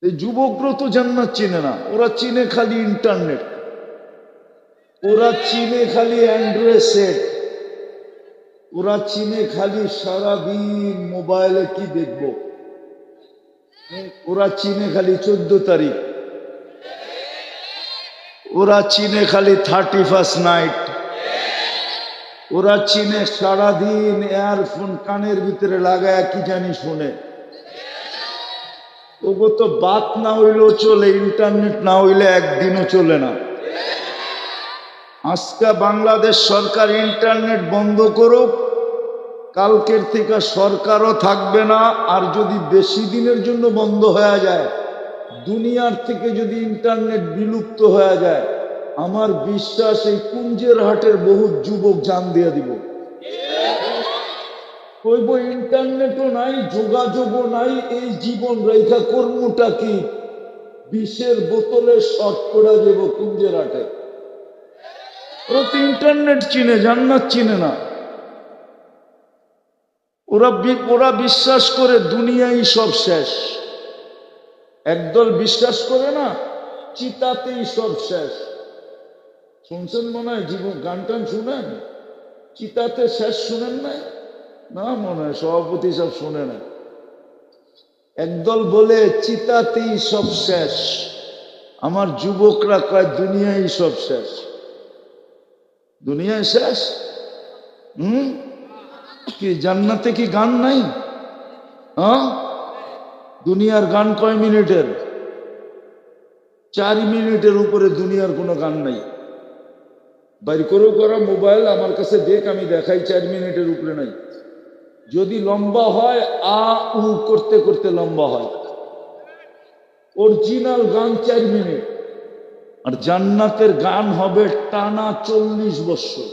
এই যুবকরা তো জান্নাত চিনে না, ওরা চিনে খালি ইন্টারনেট, ওরা চিনে খালি অ্যান্ড্রয়েড সেট, ওরা চিনে খালি সারাদিন মোবাইলে কি দেখব, ওরা চিনে খালি 14 তারিখ, ওরা চিনে খালি 31st নাইট, ওরা চিনে সারাদিন এয়ারফোন কানের ভিতরে লাগায় কি জানি শুনে। ওগো তো বাত না হইলেও চলে, ইন্টারনেট না হইলে একদিনও চলে না। আজকে বাংলাদেশ সরকার ইন্টারনেট বন্ধ করুক, কালকের থেকে সরকারও থাকবে না। আর যদি বেশি দিনের জন্য বন্ধ হয়ে যায়, দুনিয়ার থেকে যদি ইন্টারনেট বিলুপ্ত হয়ে যায়, আমার বিশ্বাস এই কুঞ্জের হাটের বহু যুবক জান দিয়ে দিব। কইব ইন্টারনেটও নাই, যোগাযোগও নাই, এই জীবন রেখা কর্মটা কি? বিষের বোতলে শর্ট করে দেব কুঞ্জের হাটে। ওরা তো ইন্টারনেট চিনে, জান্নাত চিনে না। ওরা বিশ্বাস করে দুনিয়ায় সব শেষ। একদল বিশ্বাস করে না চিতাতেই সব শেষ। শুনছেন মনে হয়, জীবন গান টান শুনেন? চিতাতে শেষ শুনেন নাই? না মনে হয় সভাপতি সব শুনে না। একদল বলে চিতাতেই সব শেষ। আমার যুবকরা কয় দুনিয়ায় সব শেষ। দুনিয়ায় শেষ? কি জান্নাতে কি গান নাই? দুনিয়ার গান কয় মিনিটের? 4 মিনিটের উপরে দুনিয়ার কোনো গান নাই। বাইর করেও করা মোবাইল আমার কাছে দেখ, আমি দেখাই 4 মিনিটের উপরে নাই। যদি লম্বা হয় আ উ করতে করতে লম্বা হয়। অরিজিনাল গান 4 মিনিট। আর জান্নাতের গান হবে টানা 40 বছর।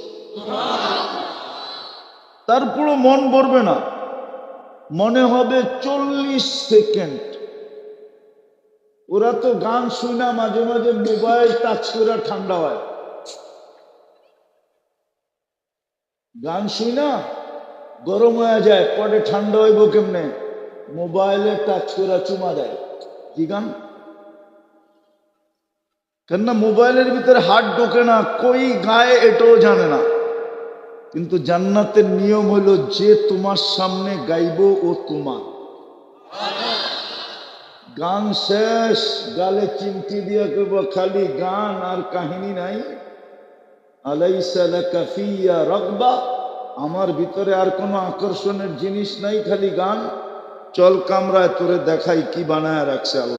তারপরও মন ভরবে না, মনে হবে 40 সেকেন্ড। ওরা তো গান শুনা মাঝে মাঝে মোবাইল টাচ করে ঠান্ডা হয়। গান শুনা গরম হয়ে যায়, পরে ঠান্ডা হইব কেমনে? মোবাইলে টাচ করে চুমা দেয়। কি গান? কেননা মোবাইলের ভিতরে হাত ঢোকে না, কই গায়ে এটাও জানে না। কিন্তু জান্নাতের নিয়ম হলো যে তোমার সামনে গাইব ও তোমার। গান শেষ, গালে চিমটি দিয়া কেব খালি গান আর কাহিনী নাই। আলাইসা লাকা ফিয়া রাগবা, আমার ভিতরে আর কোনো আকর্ষণের জিনিস নাই, খালি গান। চল কামরায় তোরে দেখাই কি বানায় রাখছে আল্লাহ।